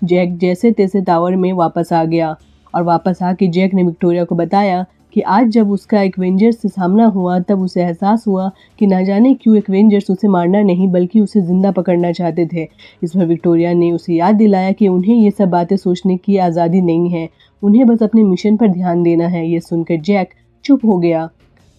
Jack जैसे तैसे tower में वापस आ गया और वापस आके जैक ने विक्टोरिया को बताया कि आज जब उसका एक्वेंजर्स से सामना हुआ तब उसे एहसास हुआ कि ना जाने क्यों एक्वेंजर्स उसे मारना नहीं बल्कि उसे जिंदा पकड़ना चाहते थे। इस पर विक्टोरिया ने उसे याद दिलाया कि उन्हें ये सब बातें सोचने की आज़ादी नहीं है, उन्हें बस अपने मिशन पर ध्यान देना है। ये सुनकर जैक चुप हो गया।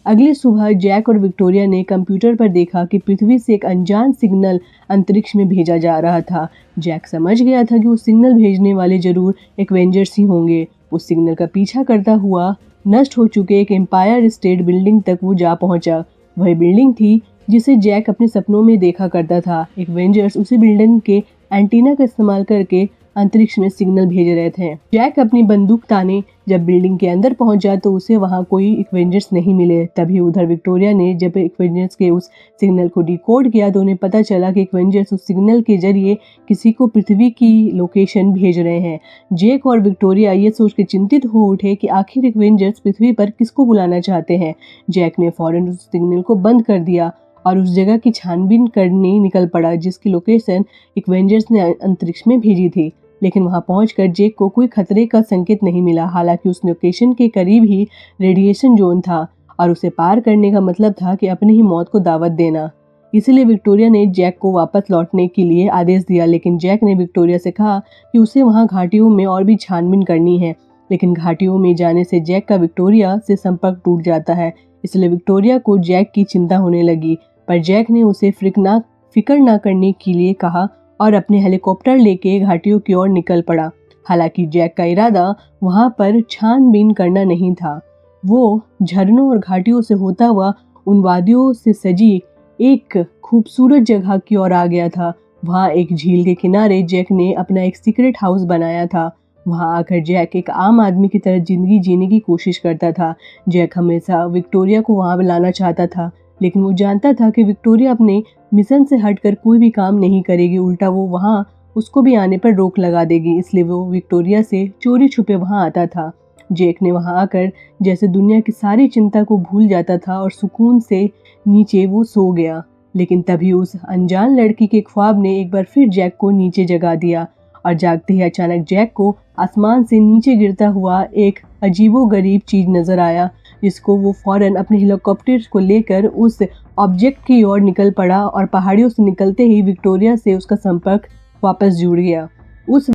अगली सुबह जैक और विक्टोरिया ने कंप्यूटर पर देखा कि पृथ्वी से एक अनजान सिग्नल अंतरिक्ष में भेजा जा रहा था। जैक समझ गया था कि वो सिग्नल भेजने वाले जरूर एक्वेंजर्स ही होंगे। उस सिग्नल का पीछा करता हुआ नष्ट हो चुके एक एम्पायर स्टेट बिल्डिंग तक वो जा पहुंचा। वही बिल्डिंग थी जिसे जैक अपने सपनों में देखा करता था। एक्वेंजर्स उसी बिल्डिंग के एंटीना का इस्तेमाल करके अंतरिक्ष में सिग्नल भेज रहे थे। जैक अपनी बंदूक ताने जब बिल्डिंग के अंदर पहुंचा तो उसे वहां कोई इक्वेंजर्स नहीं मिले। तभी उधर विक्टोरिया ने जब इक्वेंजर्स के उस सिग्नल को डिकोड किया तो उन्हें पता चला कि इक्वेंजर्स उस सिग्नल के जरिए किसी को पृथ्वी की लोकेशन भेज रहे हैं। जैक और विक्टोरिया ये सोच के चिंतित हो उठे कि आखिर इक्वेंजर्स पृथ्वी पर किसको बुलाना चाहते हैं। जैक ने फौरन उस सिग्नल को बंद कर दिया और उस जगह की छानबीन करने निकल पड़ा जिसकी लोकेशन इक्वेंजर्स ने अंतरिक्ष में भेजी थी। लेकिन वहां पहुंचकर जैक को कोई खतरे का संकेत नहीं मिला। हालांकि उस लोकेशन के करीब ही रेडिएशन जोन था और उसे पार करने का मतलब था कि अपनी ही मौत को दावत देना। इसलिए विक्टोरिया ने जैक को वापस लौटने के लिए आदेश दिया, लेकिन जैक ने विक्टोरिया से कहा कि उसे वहां घाटियों में और भी छानबीन करनी है। लेकिन घाटियों में जाने से जैक का विक्टोरिया से संपर्क टूट जाता है, इसलिए विक्टोरिया को जैक की चिंता होने लगी। पर जैक ने उसे फिक्र ना करने के लिए कहा और अपने हेलीकॉप्टर लेके घाटियों की ओर निकल पड़ा। हालांकि जैक का इरादा वहां पर छानबीन करना नहीं था। वो झरनों और घाटियों से होता हुआ उन वादियों से सजी एक खूबसूरत जगह की ओर आ गया था। वहां एक झील के किनारे जैक ने अपना एक सीक्रेट हाउस बनाया था। वहां आकर जैक एक आम आदमी की तरह जिंदगी जीने की कोशिश करता था। जैक हमेशा विक्टोरिया को वहां लाना चाहता था, लेकिन वो जानता था कि विक्टोरिया अपने मिशन से हटकर कोई भी काम नहीं करेगी, उल्टा वो वहां उसको भी आने पर रोक लगा देगी। इसलिए वो विक्टोरिया से चोरी छुपे वहां आता था। जैक ने वहां आकर जैसे दुनिया की सारी चिंता को भूल जाता था और सुकून से नीचे वो सो गया। लेकिन तभी उस अनजान लड़की के ख्वाब ने एक बार फिर जैक को नीचे जगा दिया और जागते ही अचानक जैक को आसमान से नीचे गिरता हुआ एक अजीबोगरीब चीज नजर आया, जिसको वो फौरन अपने हेलीकॉप्टर को लेकर उस ऑब्जेक्ट की ओर निकल पड़ा और पहाड़ियों से निकलते ही विक्टोरिया से उसका संपर्क वापस जुड़ गया। उस